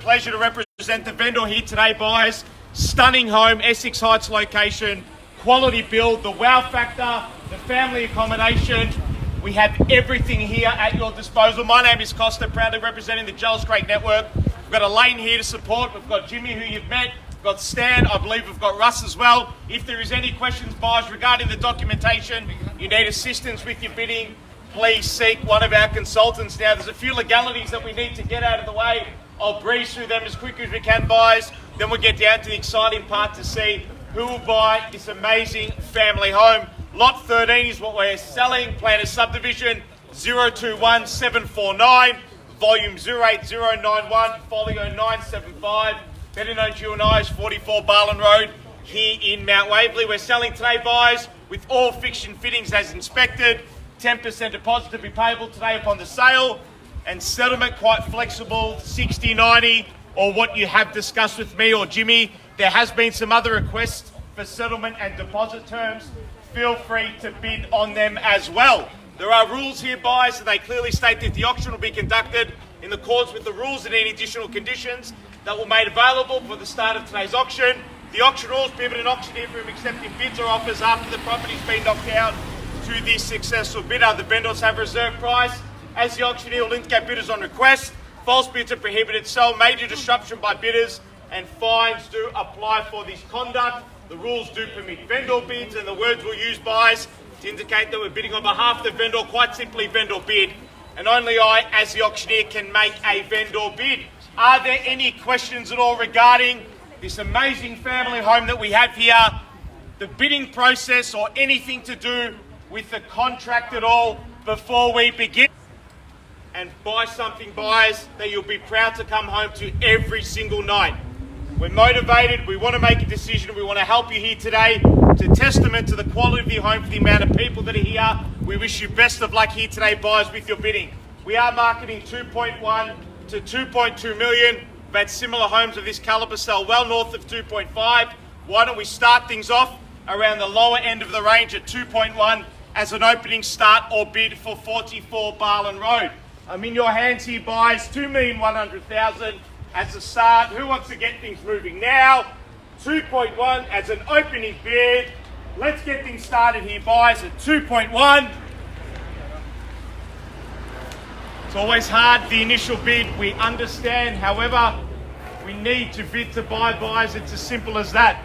Pleasure to represent the vendor here today, buyers. Stunning home, Essex Heights location, quality build, the wow factor, the family accommodation. We have everything here at your disposal. My name is Costa, proudly representing the Jellis Network. We've got Elaine here to support. We've got Jimmy, who you've met. We've got Stan. I believe we've got Russ as well. If there is any questions, buyers, regarding the documentation, you need assistance with your bidding, please seek one of our consultants. Now, there's a few legalities that we need to get out of the way. I'll breeze through them as quick as we can, buyers. Then we'll get down to the exciting part to see who will buy this amazing family home. Lot 13 is what we're selling. Plan of subdivision 021749, volume 08091, folio 975. Better known to you and I as 44 Barlyn Road here in Mount Waverley. We're selling today, buyers, with all fixture and fittings as inspected. 10% deposit to be payable today upon the sale, and settlement quite flexible, 60, 90, or what you have discussed with me or Jimmy. There has been some other requests for settlement and deposit terms. Feel free to bid on them as well. There are rules here, buyers, and they clearly state that the auction will be conducted in accordance with the rules and any additional conditions that were made available for the start of today's auction. The auction rules prohibit an auctioneer from accepting bids or offers after the property's been knocked out to the successful bidder. The vendors have reserved price. As the auctioneer will indicate bidders on request, false bids are prohibited. So major disruption by bidders and fines do apply for this conduct. The rules do permit vendor bids, and the words we'll use, buyers, to indicate that we're bidding on behalf of the vendor, quite simply vendor bid. And only I, as the auctioneer, can make a vendor bid. Are there any questions at all regarding this amazing family home that we have here, the bidding process, or anything to do with the contract at all before we begin? And buy something, buyers, that you'll be proud to come home to every single night. We're motivated, we want to make a decision, we want to help you here today. It's a testament to the quality of your home for the amount of people that are here. We wish you best of luck here today, buyers, with your bidding. We are marketing 2.1 to 2.2 million. We've had similar homes of this calibre sell well north of 2.5. Why don't we start things off around the lower end of the range at 2.1 as an opening start or bid for 44 Barlyn Road. I'm in your hands here, buyers. 2,100,000 as a start. Who wants to get things moving now? 2.1 as an opening bid. Let's get things started here, buyers, at 2.1. It's always hard, the initial bid, we understand. However, we need to bid to buy, buyers. It's as simple as that.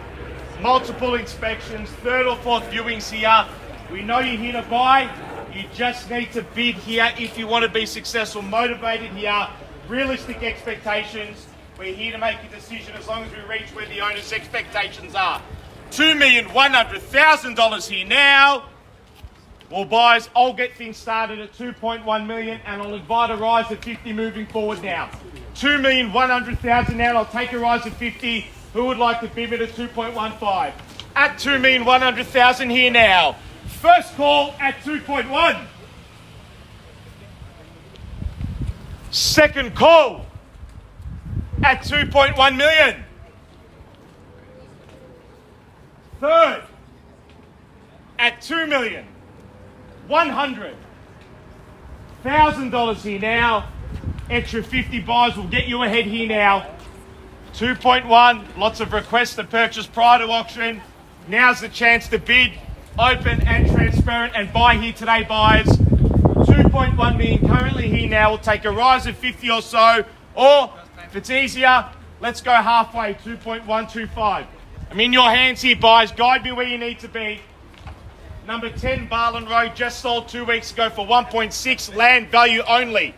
Multiple inspections, third or fourth viewings here. We know you're here to buy. You just need to bid here if you want to be successful. Motivated here, realistic expectations. We're here to make a decision as long as we reach where the owner's expectations are. $2,100,000 here now. Well, buyers, I'll get things started at 2.1 million, and I'll invite a rise of 50 moving forward now. 2,100,000 now, and I'll take a rise of 50. Who would like to bid it at 2.15? At 2,100,000 here now. First call at 2.1. Second call at 2.1 million. Third at 2 million. $100,000 here now. Extra 50 buyers will get you ahead here now. 2.1, lots of requests to purchase prior to auction. Now's the chance to bid, open and transparent, and buy here today, buyers. 2.1 million currently here now. We'll take a rise of 50 or so, or if it's easier, let's go halfway, 2.125. I'm in your hands here, buyers. Guide me where you need to be. Number 10 Barlyn Road just sold 2 weeks ago for 1.6, land value only.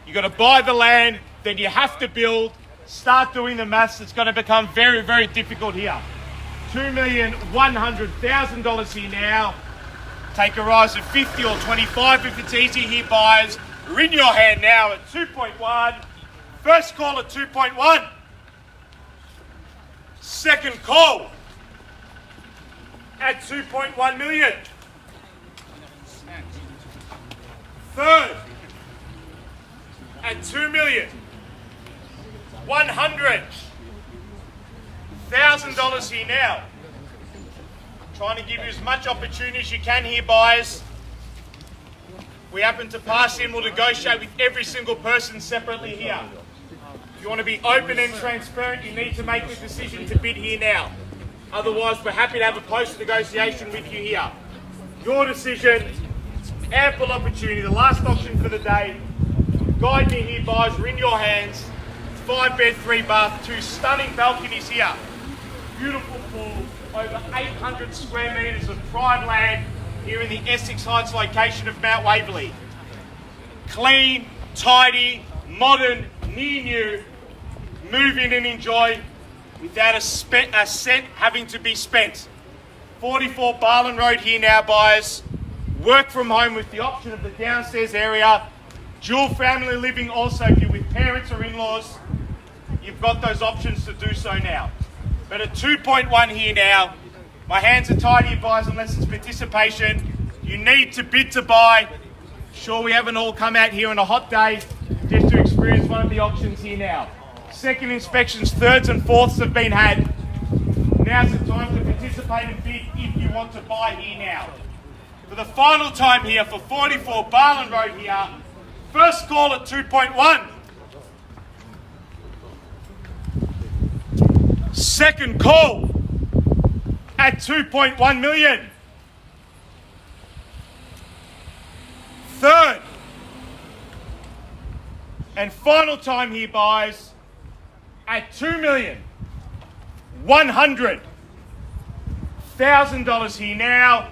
You got to buy the land, then you have to build. Start doing the maths. It's going to become very, very difficult here. $2,100,000 here now. Take a rise of 50 or 25 if it's easy here, buyers. We're in your hand now at 2.1. First call at 2.1. Second call at 2.1 million. Third at 2 million. $100,000 here now. Trying to give you as much opportunity as you can here, buyers. We happen to pass in, we'll negotiate with every single person separately here. If you want to be open and transparent, you need to make the decision to bid here now. Otherwise, we're happy to have a post negotiation with you here. Your decision, ample opportunity, the last option for the day. Guide me here, guys, we're in your hands. 5-bed, 3-bath, 2 stunning balconies here. Beautiful pool, over 800 square metres of prime land here in the Essex Heights location of Mount Waverley. Clean, tidy, modern, near new. Move in and enjoy without a cent having to be spent. 44 Barlyn Road here now, buyers. Work from home with the option of the downstairs area. Dual family living also, if you're with parents or in-laws, you've got those options to do so now. But at 2.1 here now, my hands are tied here, buyers, unless it's participation. You need to bid to buy. Sure, we haven't all come out here on a hot day just to experience one of the auctions here now. Second inspections, thirds and fourths have been had. Now's the time to participate and bid if you want to buy here now. For the final time here for 44 Barlyn Road here, first call at 2.1. Second call at 2.1 million. Third and final time here, buys, at $2,100,000 here now.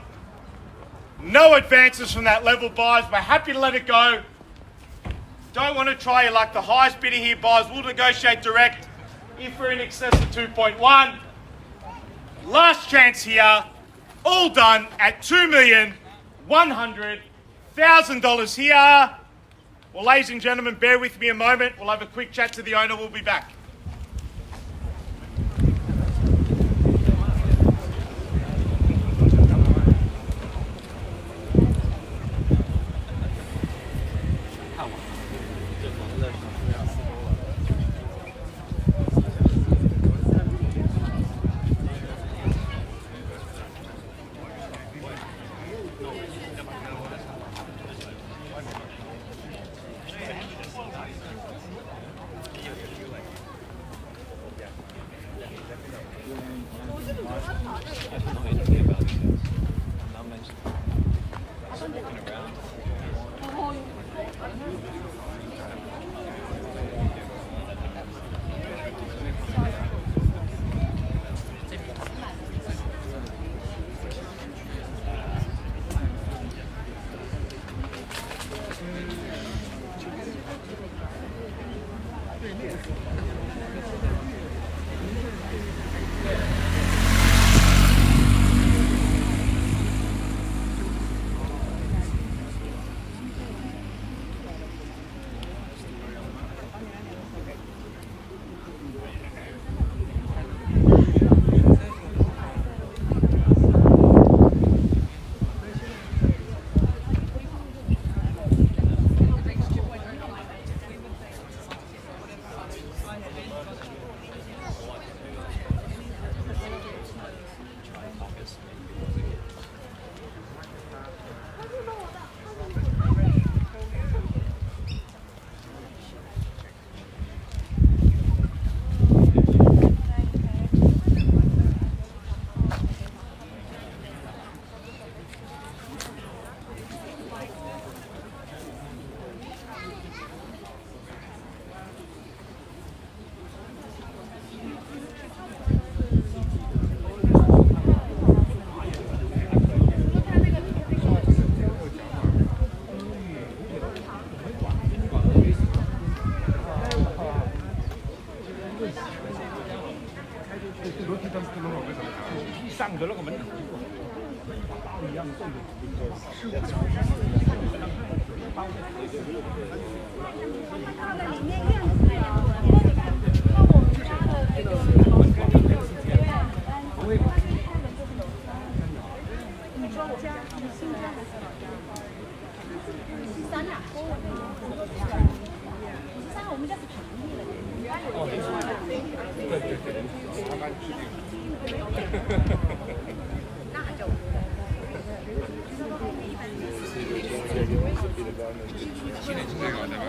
No advances from that level, buys. We're happy to let it go. Don't want to try your luck. The highest bidder here, buys, will negotiate direct if we're in excess of 2.1. Last chance here, all done at $2,100,000 here. Well, ladies and gentlemen, bear with me a moment. We'll have a quick chat to the owner. We'll be back.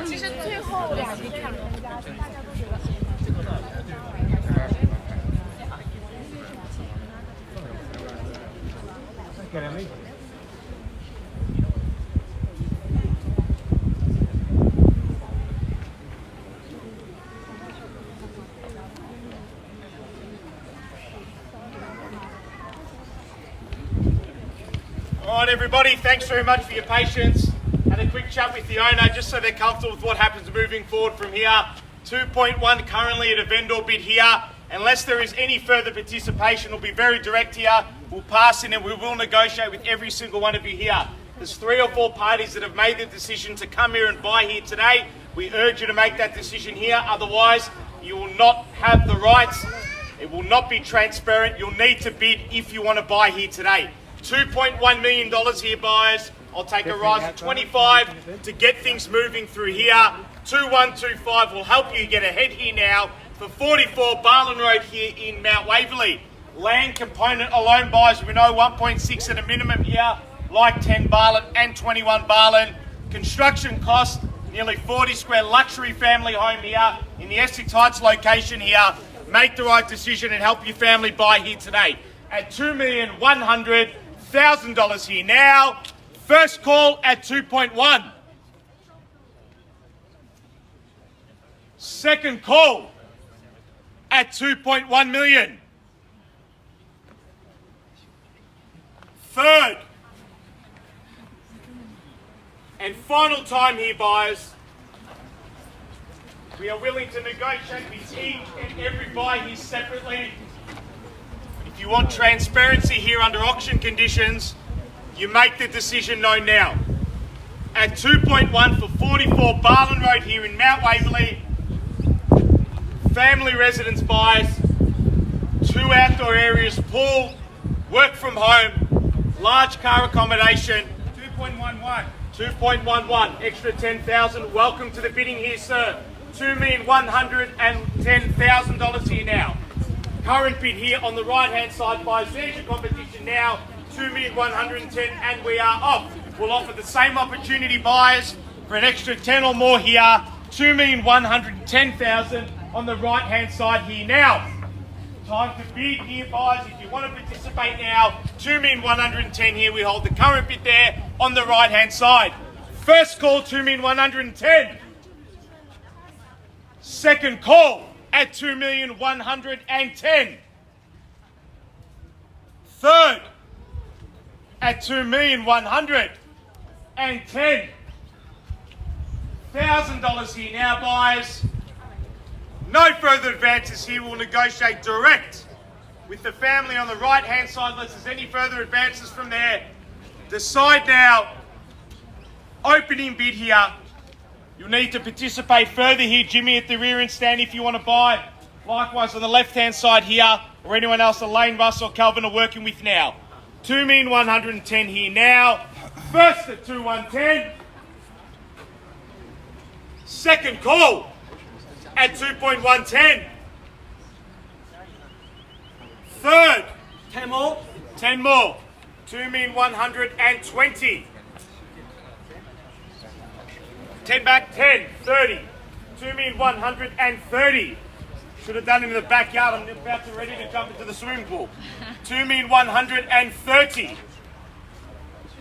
其实最后2天2人家，大家就觉得。All right, everybody, thanks very much for your patience. Had a quick chat with the owner just so they're comfortable with what happens moving forward from here. 2.1 currently at a vendor bid here. Unless there is any further participation, we'll be very direct here. We'll pass in and we will negotiate with every single one of you here. There's 3 or 4 parties that have made the decision to come here and buy here today. We urge you to make that decision here. Otherwise, you will not have the rights. It will not be transparent. You'll need to bid if you want to buy here today. $2.1 million here, buyers. I'll take a rise of 25 to get things moving through here. 2125 will help you get ahead here now for 44 Barlyn Road here in Mount Waverley. Land component alone, buyers, we know 1.6 at a minimum here, like 10 Barlyn and 21 Barlyn. Construction cost, nearly 40 square luxury family home here in the Essex Heights location here. Make the right decision and help your family buy here today. At $2,100,000 here now. First call at 2.1. Second call at 2.1 million. Third and final time here, buyers. We are willing to negotiate with each and every buyer here separately. If you want transparency here under auction conditions, you make the decision known now. At 2.1 for 44 Barlyn Road here in Mount Waverley, family residence buyers, 2 outdoor areas, pool, work from home, large car accommodation. 2.11. 2.11, extra 10,000. Welcome to the bidding here, sir. $2,110,000 here now. Current bid here on the right-hand side, buyers. There's your competition now. $2,110,000 and we are off. We'll offer the same opportunity, buyers, for an extra 10 or more here. $2,110,000 on the right-hand side here now. Time to bid here, buyers. If you want to participate now, $2,110,000 here. We hold the current bid there on the right-hand side. First call, $2,110,000. Second call at $2,110,000. Third at $2,110,000 here now, buyers. No further advances here. We'll negotiate direct with the family on the right-hand side unless there's any further advances from there. Decide now. Opening bid here. You'll need to participate further here, Jimmy, at the rear end stand if you want to buy. Likewise on the left-hand side here, or anyone else Elaine, Russ or Calvin are working with now. $2,110,000 here now. First at 2,110,000. Second call at 2.110. Third. 10 more. 10 more. 2,120,000. 10 back, 10, 30. 2,130,000. Should have done it in the backyard. I'm about to ready to jump into the swimming pool. 2,130,000.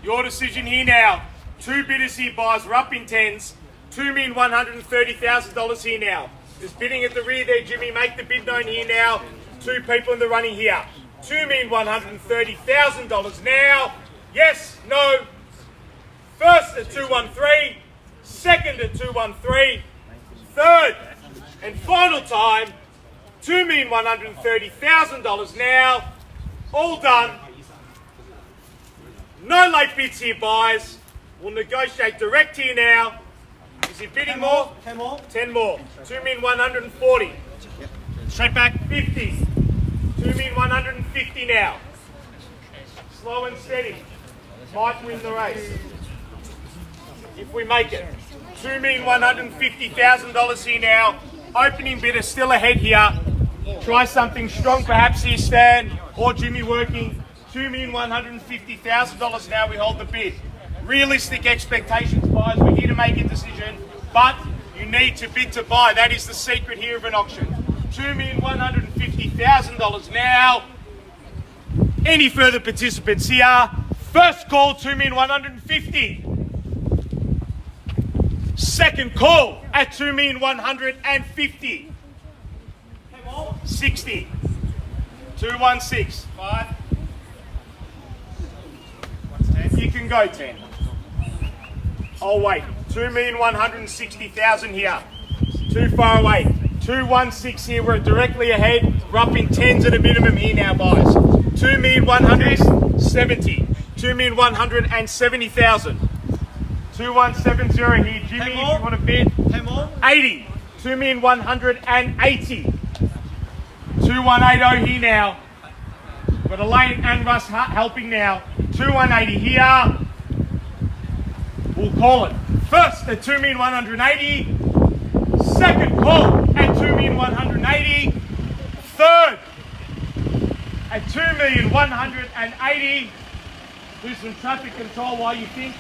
Your decision here now. 2 bidders here, buyers. We're up in tens. $2,130,000 here now. Just bidding at the rear there, Jimmy. Make the bid known here now. 2 people in the running here. $2,130,000 now. Yes, no. First at 213. Second at 213. Third and final time. $2,130,000 now. All done. No late bids here, buyers. We'll negotiate direct here now. Is he bidding more? 10 more. 10 more. 2,140,000. Straight back, 50. 2,150,000 now. Slow and steady. Might win the race. If we make it. $2,150,000 here now. Opening bidder still ahead here. Try something strong, perhaps here, Stan or Jimmy working. $2,150,000 now. We hold the bid. Realistic expectations, buyers. We're here to make a decision, but you need to bid to buy. That is the secret here of an auction. $2,150,000 now. Any further participants here? First call, $2,150,000. Second call at $2,150,000. 60. 216. 5. 50. you can go, 10. Oh wait, 2,160,000 here. Too far away. 216 here, we're directly ahead. We're up in 10s at a minimum here now, guys. 2,170. 2,170,000. 2170 here. Jimmy, if you want to bid. 10 more. 80. 2,180. 2180 here now. Got Elaine and Russ helping now. 2180 here. We'll call it. First at 2,180. Second call at 2,180. Third at 2,180. Do some traffic control while you think.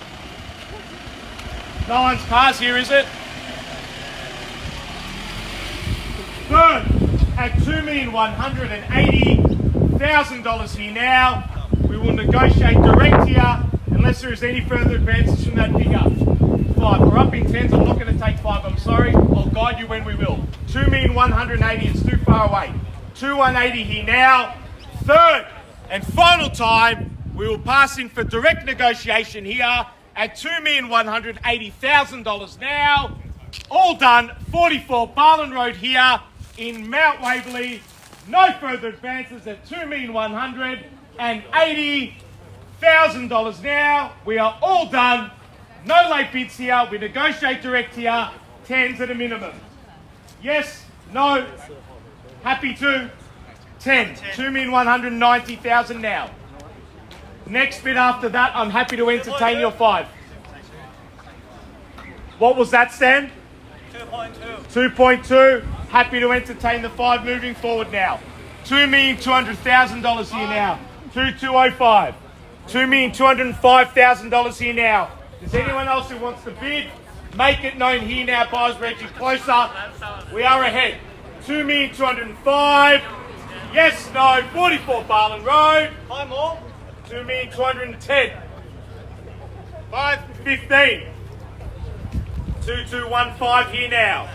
No one's cars here, is it? Third at $2,180,000 here now. We will negotiate direct here unless there is any further advances from that figure. 5. We're up in 10s. I'm not going to take 5. I'm sorry. I'll guide you when we will. 2,180. It's too far away. 2,180 here now. Third and final time. We will pass in for direct negotiation here at $2,180,000 now. All done. 44 Barlyn Road here in Mount Waverley. No further advances at $2,180,000 now. We are all done. No late bids here. We negotiate direct here. 10s at a minimum. Yes, no, happy to. 10. 2,190,000 now. Next bid after that, I'm happy to entertain your 5. What was that, Stan? 2.2. 2.2. Happy to entertain the 5 moving forward now. $2,200,000 here now. 2,205. $2,205,000 here now. Is anyone else who wants to bid? Make it known here now, guys. We're edging closer. We are ahead. 2,205. Yes, no. 44 Barlyn Road. 5 more. 2,210. 515. 2215 here now.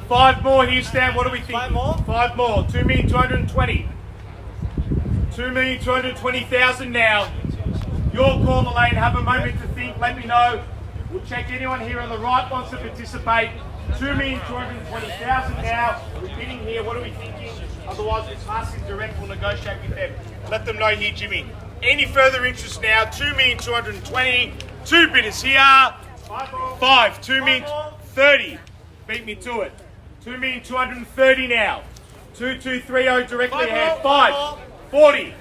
5 more here, Stan. What are we thinking? 5 more. 5 more. 2,220. 2,220,000 now. Your call, Elaine. Have a moment to think. Let me know. We'll check anyone here on the right wants to participate. 2,220,000 now. We're bidding here. What are we thinking? Otherwise, it's passing direct. We'll negotiate with them. Let them know here, Jimmy. Any further interest now? 2,220. 2 bidders here. 5. 2,230. Beat me to it. 2,230 now. 2,230 directly ahead. 5. 40.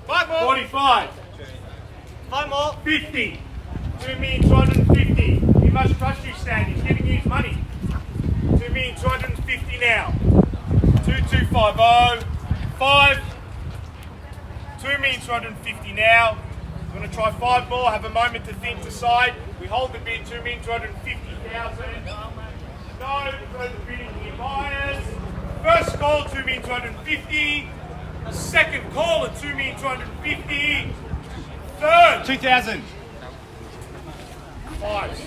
5 more. 45. 5 more. 50. 2,250. He must trust you, Stan. He's giving you his money. 2,250 now. 2,250. 5. 2,250 now. We're going to try 5 more. Have a moment to think, decide. We hold the bid. 2,250,000. No further bidding here, buyers. First call, 2,250. Second call at 2,250. Third, 2,000. 5s.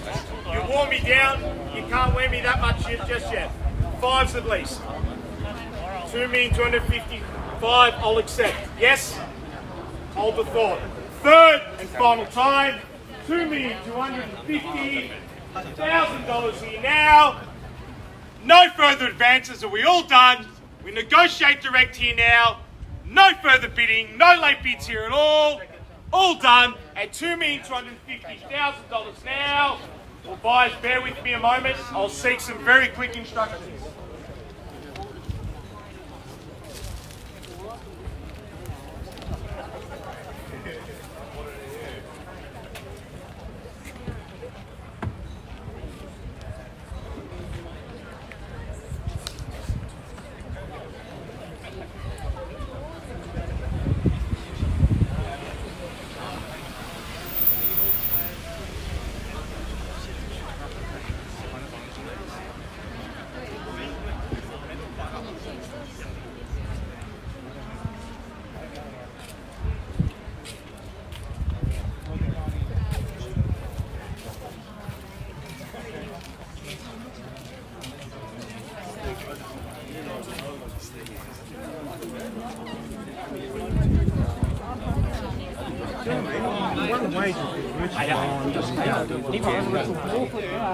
You wore me down. You can't wear me that much shit just yet. 5s at least. 2,255. I'll accept. Yes. Hold the thought. Third and final time. $2,250,000 here now. No further advances. Are we all done? We negotiate direct here now. No further bidding. No late bids here at all. All done at $2,250,000 now. Well, buyers, bear with me a moment. I'll seek some very quick instructions.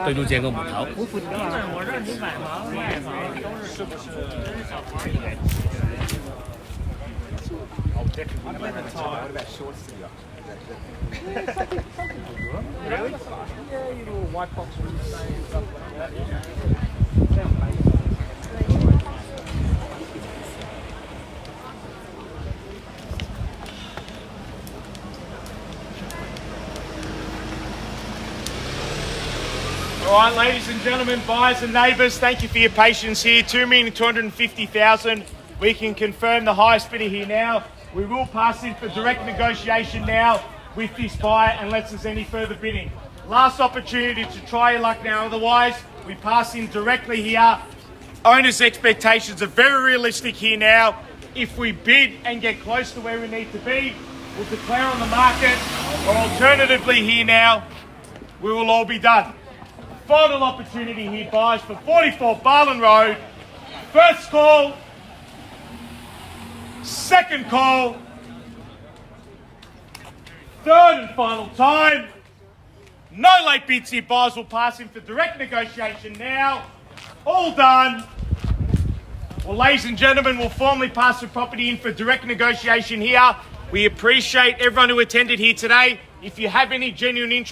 對到正個門口。All right, ladies and gentlemen, buyers and neighbours, thank you for your patience here. 2,250,000. We can confirm the highest bidder here now. We will pass in for direct negotiation now with this buyer unless there's any further bidding. Last opportunity to try your luck now. Otherwise, we pass in directly here. Owners' expectations are very realistic here now. If we bid and get close to where we need to be, we'll declare on the market, or alternatively here now, we will all be done. Final opportunity here, buyers, for 44 Barlyn Road. First call, second call, third and final time. No late bids here, buyers. Will pass in for direct negotiation now. All done. Well, ladies and gentlemen, we'll formally pass the property in for direct negotiation here. We appreciate everyone who attended here today. If you have any genuine interest